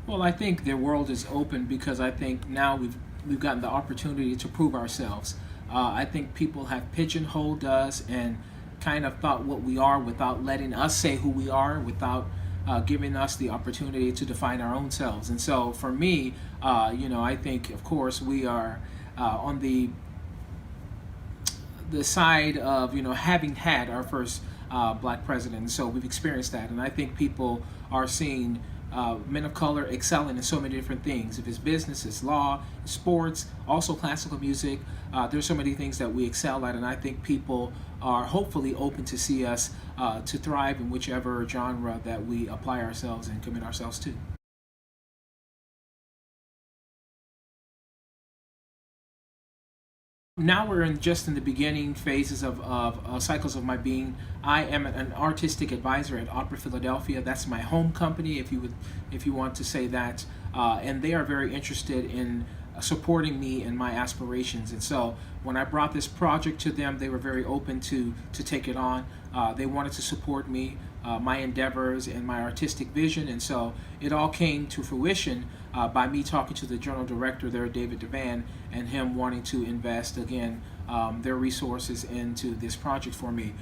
Well, I think the world is open because I think now we've gotten the opportunity to prove ourselves. I think people have pigeonholed us and kind of thought what we are without letting us say who we are, without giving us the opportunity to define our own selves. And so for me, I think, of course, we are on the side of having had our first black president, and so we've experienced that, and I think people are seeing men of color excelling in so many different things. If it's business, it's law, it's sports, also classical music. There's so many things that we excel at, and I think people are hopefully open to see us to thrive in whichever genre that we apply ourselves and commit ourselves to. Now we're just in the beginning phases of cycles of my being. I am an artistic advisor at Opera Philadelphia. That's my home company, if you want to say that. And they are very interested in supporting me and my aspirations. And so when I brought this project to them, they were very open to take it on. They wanted to support me, my endeavors, and my artistic vision. And so it all came to fruition by me talking to the general director there, David Devan, and him wanting to invest again their resources into this project for me.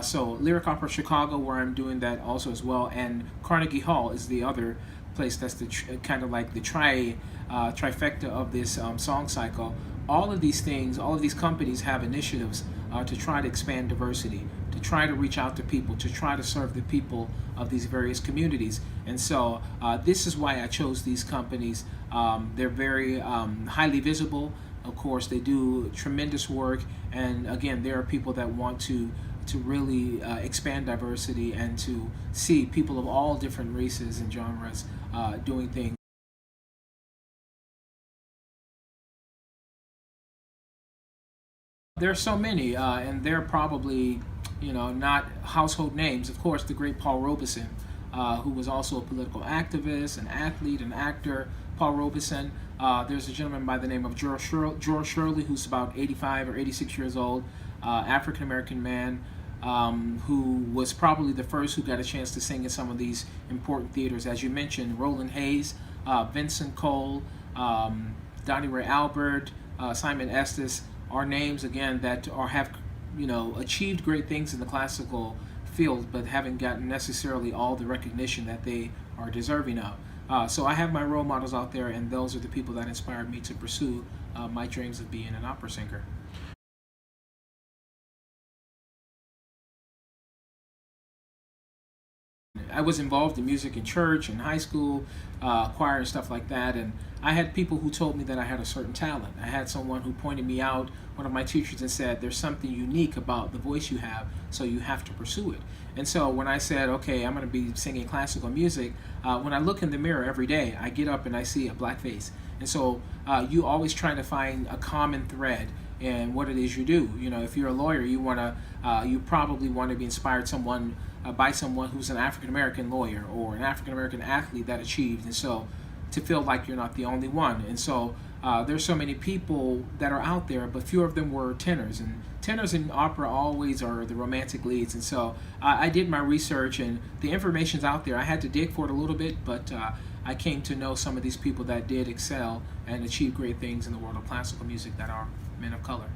So Lyric Opera Chicago, where I'm doing that also as well, and Carnegie Hall is the other place that's the kind of like the trifecta of this song cycle. All of these things, all of these companies have initiatives to try to expand diversity, to try to reach out to people, to try to serve the people of these various communities. And so this is why I chose these companies. They're very highly visible. Of course, they do tremendous work. And again, there are people that want to really expand diversity and to see people of all different races and genres doing things. There are so many, and they're probably, not household names. Of course, the great Paul Robeson, who was also a political activist, an athlete, an actor. Paul Robeson. There's a gentleman by the name of George Shirley, who's about 85 or 86 years old, African American man, who was probably the first who got a chance to sing in some of these important theaters. As you mentioned, Roland Hayes, Vincent Cole, Donnie Ray Albert, Simon Estes are names again that have achieved great things in the classical field, but haven't gotten necessarily all the recognition that they are deserving of. So I have my role models out there, and those are the people that inspired me to pursue my dreams of being an opera singer. I was involved in music in church and high school, choir and stuff like that, and I had people who told me that I had a certain talent. I had someone who pointed me out, one of my teachers, and said, there's something unique about the voice you have, so you have to pursue it. And so when I said, okay, I'm going to be singing classical music, when I look in the mirror every day, I get up and I see a black face. And so you always try to find a common thread in what it is you do. If you're a lawyer, you probably want to be inspired by someone who's an African American lawyer or an African American athlete that achieved, and so to feel like you're not the only one. And so there's so many people that are out there, but few of them were tenors, and tenors in opera always are the romantic leads. And so I did my research, and the information's out there. I had to dig for it a little bit, but I came to know some of these people that did excel and achieve great things in the world of classical music that are men of color.